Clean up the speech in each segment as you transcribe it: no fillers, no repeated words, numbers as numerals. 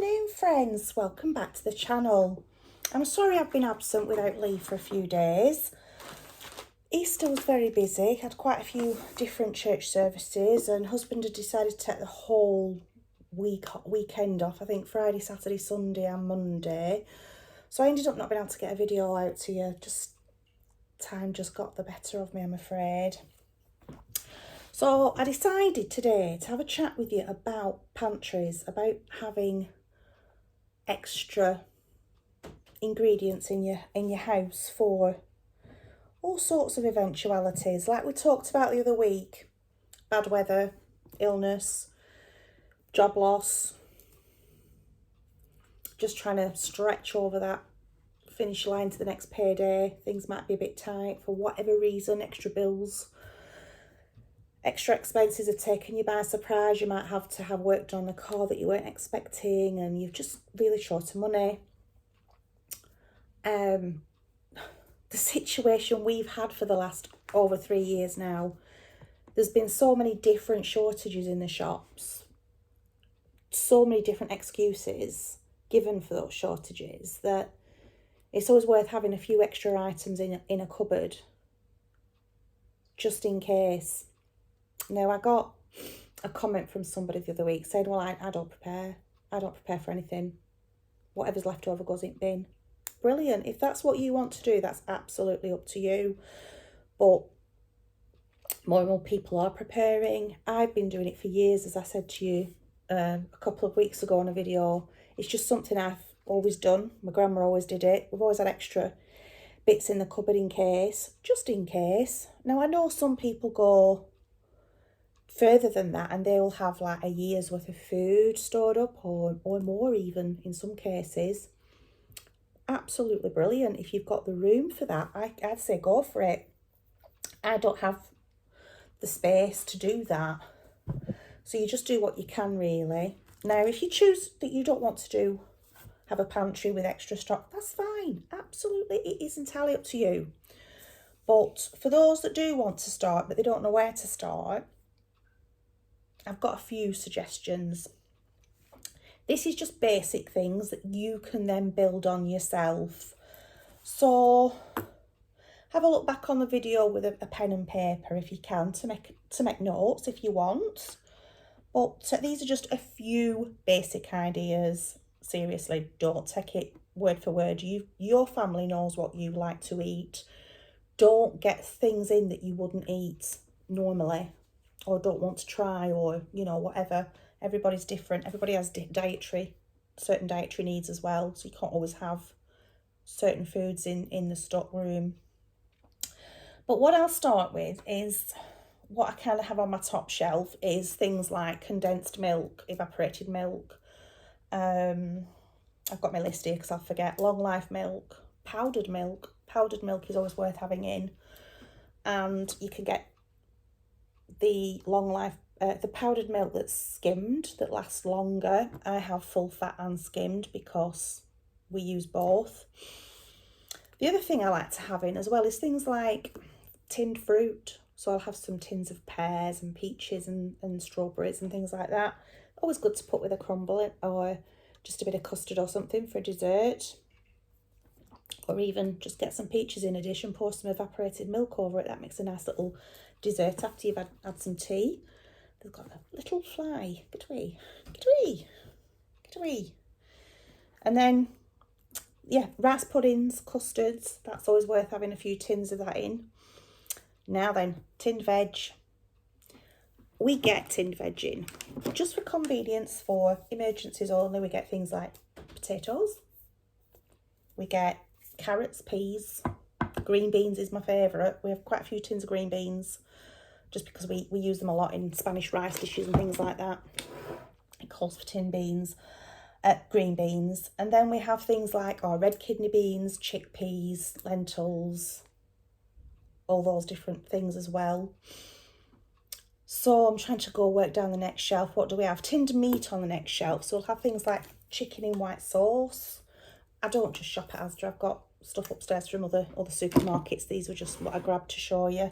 afternoon, friends. Welcome back to the channel. I'm sorry I've been absent without leave for a few days. Easter was very busy, had quite a few different church services, and husband had decided to take the whole weekend off. I think Friday, Saturday, Sunday and Monday. So I ended up not being able to get a video out to you. Time just got the better of me, I'm afraid. So I decided today to have a chat with you about pantries, about having extra ingredients in your house for all sorts of eventualities, like we talked about the other week: bad weather, illness, job loss, just trying to stretch over that finish line to the next payday. Things might be a bit tight for whatever reason, extra bills. Extra expenses have taken you by surprise. You might have to have work done on a car that you weren't expecting and you're just really short of money. The situation we've had for the last over 3 years now, there's been so many different shortages in the shops, so many different excuses given for those shortages, that it's always worth having a few extra items in a cupboard just in case. Now, I got a comment from somebody the other week saying, well, I don't prepare. I don't prepare for anything. Whatever's left over goes in bin. Brilliant. If that's what you want to do, that's absolutely up to you. But more and more people are preparing. I've been doing it for years, as I said to you a couple of weeks ago on a video. It's just something I've always done. My grandma always did it. We've always had extra bits in the cupboard in case, just in case. Now, I know some people go further than that and they'll have like a year's worth of food stored up, or more even in some cases. Absolutely brilliant. If you've got the room for that, I'd say go for it. I don't have the space to do that, so you just do what you can, really. Now, if you choose that you don't want to have a pantry with extra stock, that's fine. Absolutely, it is entirely up to you. But for those that do want to start but they don't know where to start, I've got a few suggestions. This is just basic things that you can then build on yourself. So have a look back on the video with a pen and paper if you can, to make notes if you want. But these are just a few basic ideas. Seriously, don't take it word for word. Your family knows what you like to eat. Don't get things in that you wouldn't eat normally, or don't want to try, or whatever. Everybody's different. Everybody has certain dietary needs as well, so you can't always have certain foods in the stock room. But what I'll start with is what I kind of have on my top shelf is things like condensed milk, evaporated milk. I've got my list here because I'll forget. Long life milk, powdered milk. Powdered milk is always worth having in, and you can get the the powdered milk that's skimmed, that lasts longer. I have full fat and skimmed because we use both. The other thing I like to have in as well is things like tinned fruit. So I'll have some tins of pears and peaches and strawberries and things like that. Always good to put with a crumble or just a bit of custard or something for a dessert. Or even just get some peaches in a dish and pour some evaporated milk over it. That makes a nice little dessert after you've had some tea. They've got a little fly. Get away. Get away. Get away. And then, yeah, rice puddings, custards. That's always worth having a few tins of that in. Now then, tinned veg. We get tinned veg in just for convenience, for emergencies only. We get things like potatoes. We get carrots, peas. Green beans is my favourite. We have quite a few tins of green beans, just because we use them a lot in Spanish rice dishes and things like that. It calls for tin beans, green beans. And then we have things like our red kidney beans, chickpeas, lentils, all those different things as well. So I'm trying to work down the next shelf. What do we have? Tinned meat on the next shelf. So we'll have things like chicken in white sauce. I don't just shop at Asda. I've got stuff upstairs from other supermarkets. These were just what I grabbed to show you.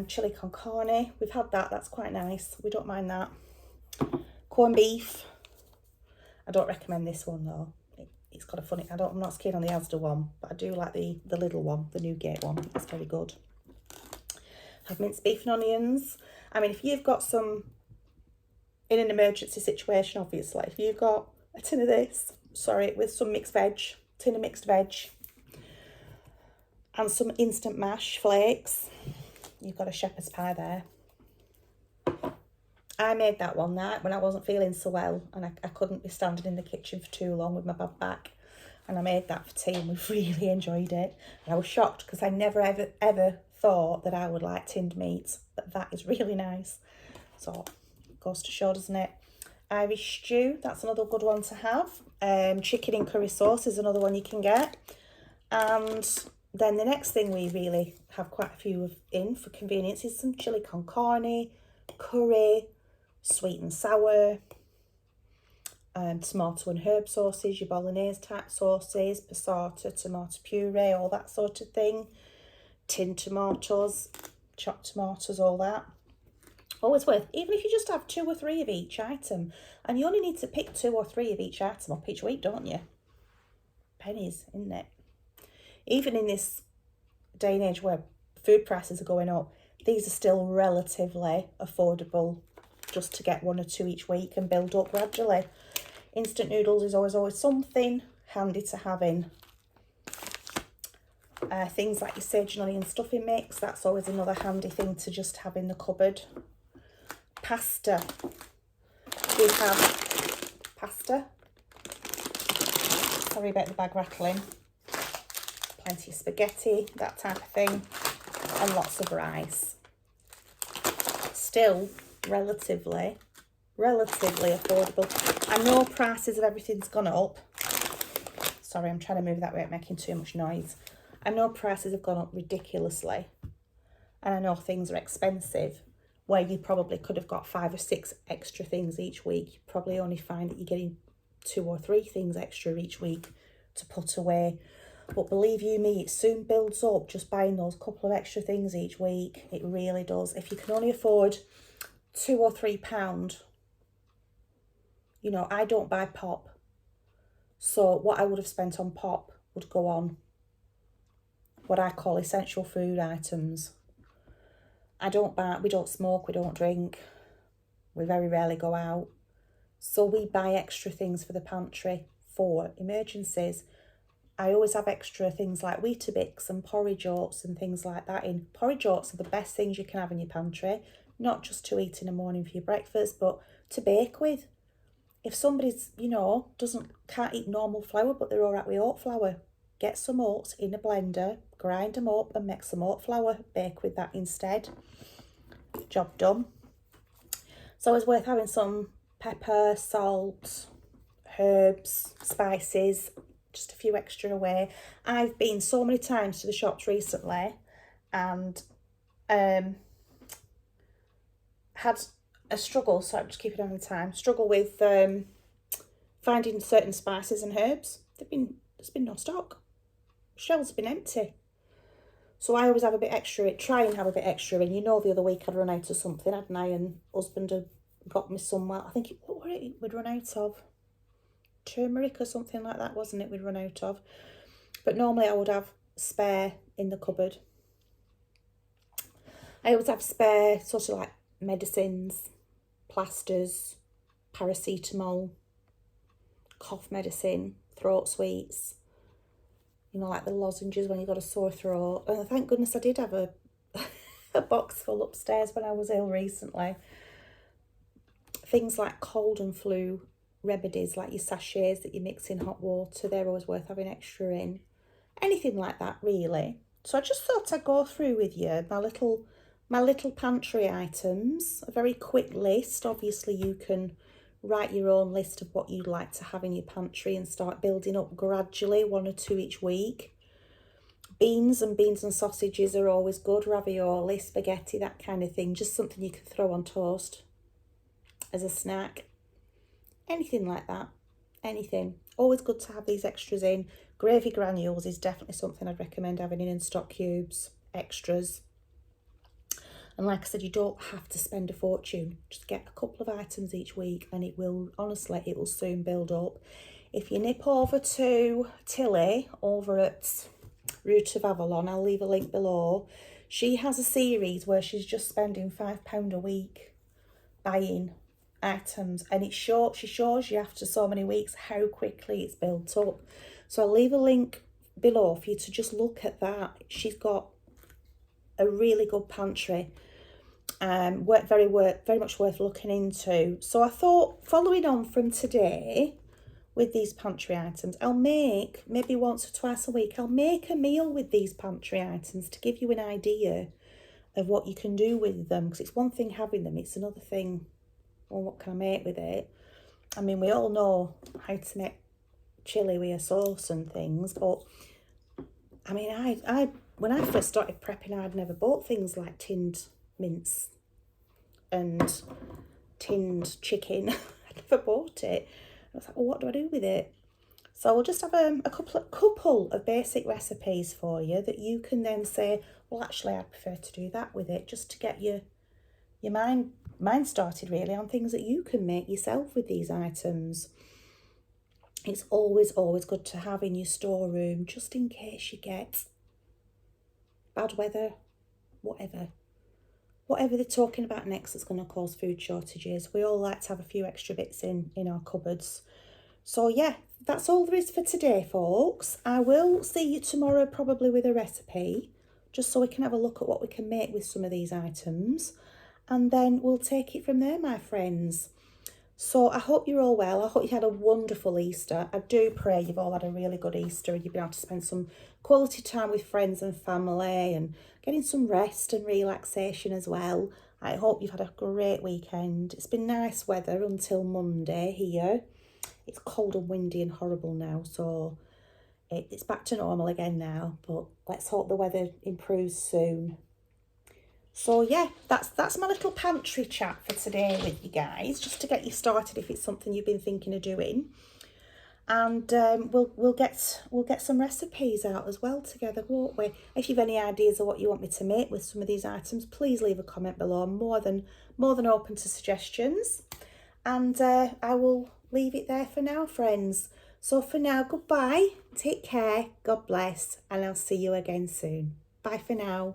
Chili con carne, we've had that. That's quite nice. We don't mind that. Corned beef. I don't recommend this one though. It's got a funny, I'm not keen on the Asda one, but I do like the little one, the Newgate one. It's very good. Have minced beef and onions. I mean, if you've got some, in an emergency situation, obviously, if you've got a tin of this, sorry, with some mixed veg, tin of mixed veg, and some instant mash flakes, you've got a shepherd's pie there. I made that one night when I wasn't feeling so well and I couldn't be standing in the kitchen for too long with my bad back. And I made that for tea and we really enjoyed it. And I was shocked because I never ever thought that I would like tinned meats, but that is really nice. So it goes to show, doesn't it? Irish stew, that's another good one to have. Chicken in curry sauce is another one you can get. And then the next thing we really have quite a few in for convenience is some chili con carne, curry, sweet and sour, tomato and herb sauces, your bolognese type sauces, passata, tomato puree, all that sort of thing, tinned tomatoes, chopped tomatoes, all that. Always worth, even if you just have 2 or 3 of each item, and you only need to pick 2 or 3 of each item up each week, don't you? Pennies, isn't it? Even in this day and age where food prices are going up, these are still relatively affordable just to get 1 or 2 each week and build up gradually. Instant noodles is always something handy to have in. Things like your sage and onion stuffing mix, that's always another handy thing to just have in the cupboard. Pasta. We have pasta. Sorry about the bag rattling. Plenty of spaghetti, that type of thing. And lots of rice. Still relatively affordable. I know prices of everything's gone up. Sorry, I'm trying to move that without making too much noise. I know prices have gone up ridiculously. And I know things are expensive. Where you probably could have got 5 or 6 extra things each week. You probably only find that you're getting 2 or 3 things extra each week to put away. But believe you me, it soon builds up just buying those couple of extra things each week. It really does. If you can only afford £2 or £3, you know, I don't buy pop. So what I would have spent on pop would go on what I call essential food items. We don't smoke, we don't drink. We very rarely go out. So we buy extra things for the pantry for emergencies. I always have extra things like Weetabix and porridge oats and things like that in. Porridge oats are the best things you can have in your pantry. Not just to eat in the morning for your breakfast, but to bake with. If somebody's, you know, can't eat normal flour, but they're all right with oat flour, get some oats in a blender, grind them up and make some oat flour, bake with that instead. Job done. It's always worth having some pepper, salt, herbs, spices, just a few extra away. I've been so many times to the shops recently and had a struggle, so I'm just keeping on the time, struggle with finding certain spices and herbs. There's been no stock. Shelves have been empty. So I always have a bit extra, try and have a bit extra in. You know, the other week I'd run out of something, hadn't I? And husband had got me some, I think, what were it we'd run out of? Turmeric or something like that, wasn't it, we'd run out of? But normally I would have spare in the cupboard. I always have spare sort of like medicines, plasters, paracetamol, cough medicine, throat sweets, you know, like the lozenges when you got a sore throat. And thank goodness I did have a box full upstairs when I was ill recently. Things like cold and flu remedies, like your sachets that you mix in hot water, they're always worth having extra in. Anything like that, really. So I just thought I'd go through with you my little pantry items, a very quick list. Obviously you can write your own list of what you'd like to have in your pantry and start building up gradually, 1 or 2 each week. Beans and sausages are always good, ravioli, spaghetti, that kind of thing, just something you can throw on toast as a snack. Anything like that, anything. Always good to have these extras in. Gravy granules is definitely something I'd recommend having in stock cubes, extras. And like I said, you don't have to spend a fortune. Just get a couple of items each week and it will, honestly, it will soon build up. If you nip over to Tilly over at Root of Avalon, I'll leave a link below. She has a series where she's just spending £5 a week buying items, and she shows you after so many weeks how quickly it's built up. So I'll leave a link below for you to just look at that. She's got a really good pantry, very much worth looking into. So I thought, following on from today with these pantry items, I'll make, maybe once or twice a week, I'll make a meal with these pantry items to give you an idea of what you can do with them, because it's one thing having them, it's another thing, well, what can I make with it? I mean, we all know how to make chilli with a sauce and things, but I mean, I when I first started prepping, I'd never bought things like tinned mince and tinned chicken. I never bought it. I was like, well, what do I do with it? So we'll just have a couple of basic recipes for you that you can then say, well, actually, I prefer to do that with it, just to get your mind started really on things that you can make yourself with these items. It's always good to have in your storeroom, just in case you get bad weather, whatever they're talking about next that's going to cause food shortages. We all like to have a few extra bits in our cupboards. So yeah, that's all there is for today, folks. I will see you tomorrow probably with a recipe, just so we can have a look at what we can make with some of these items, and then we'll take it from there, my friends. So I hope you're all well. I hope you had a wonderful Easter. I do pray you've all had a really good Easter and you've been able to spend some quality time with friends and family and getting some rest and relaxation as well. I hope you've had a great weekend. It's been nice weather until Monday here. It's cold and windy and horrible now, so it's back to normal again now, but let's hope the weather improves soon. So yeah, that's my little pantry chat for today with you guys, just to get you started if it's something you've been thinking of doing. And we'll get some recipes out as well together, won't we? If you've any ideas of what you want me to make with some of these items, please leave a comment below. I'm more than open to suggestions. And I will leave it there for now, friends. So for now, goodbye, take care, God bless, and I'll see you again soon. Bye for now.